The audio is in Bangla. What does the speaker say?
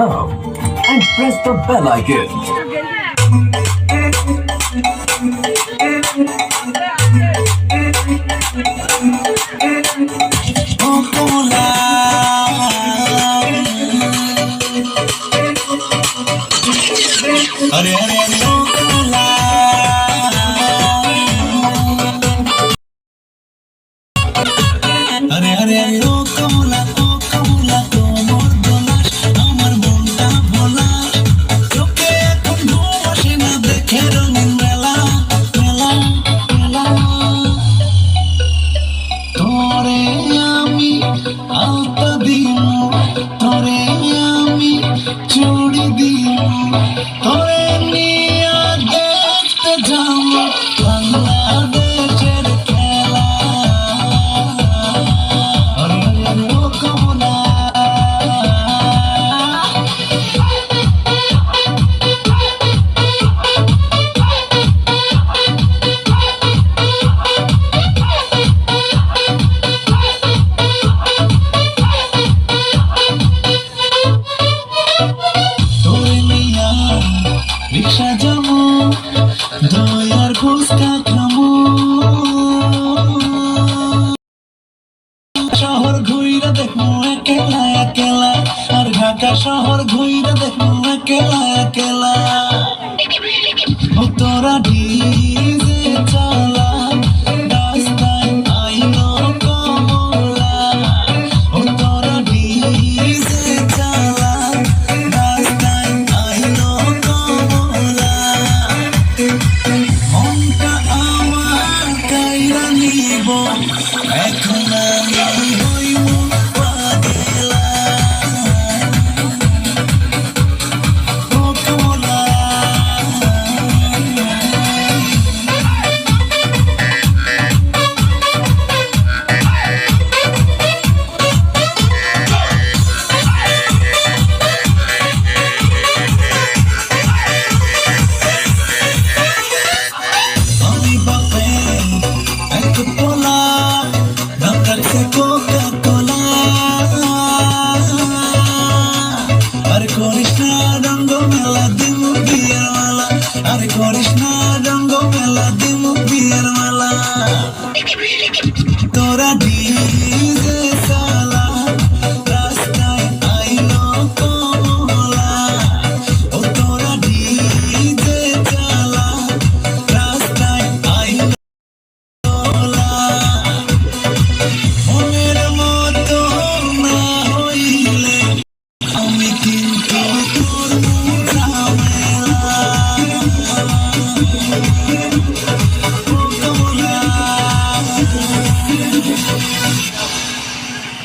now and press the bell icon. अरे अरे अरे ओ कमला अरे अरे अरे ओ कमला তোমার দোলাস আমার মনটা ভোলা চোখে এখন ঘুম আসে না দেখে রঙিন মেলা মেলা মেলা তোরে আমি আলতা দিমু তোরে আমি চুড়ি দিমু তোরে নিয়া দেখতে যাবো বাংলাদেশের খেলা আরে আরে ও কমলা তোরে নিয়া রিক্সা যাবো দই আর ফুচকা খাবো শহর ঘুইরা দেখবো একেলা একেলা আর ঢাকা শহর ঘুইরা দেখবো একেলা একেলা ও তোরা ডিজে চালা রাস্তায় আইলো কমলা ও তোরা ডিজে চালা রাস্তায় আইলো কমলা মনটা আমার কাইরা নিব এখন আমি হইব পাগলা ও কমলা আমি বাপে এক পোলা দাম রাখছে কোকা কোলা আরে করিস না রঙ্গ মেলা দিমু বিয়ার মালা আরে করিস না রঙ্গ মেলা দিমু বিয়ার মালা তোরা ডিজে চালা রাস্তায় আইলো কমলা ও তোরা ডিজে চালা রাস্তায় আইলো কমলা মনের মতো না হইলে আমি কিন্তু তোর ঝামেলা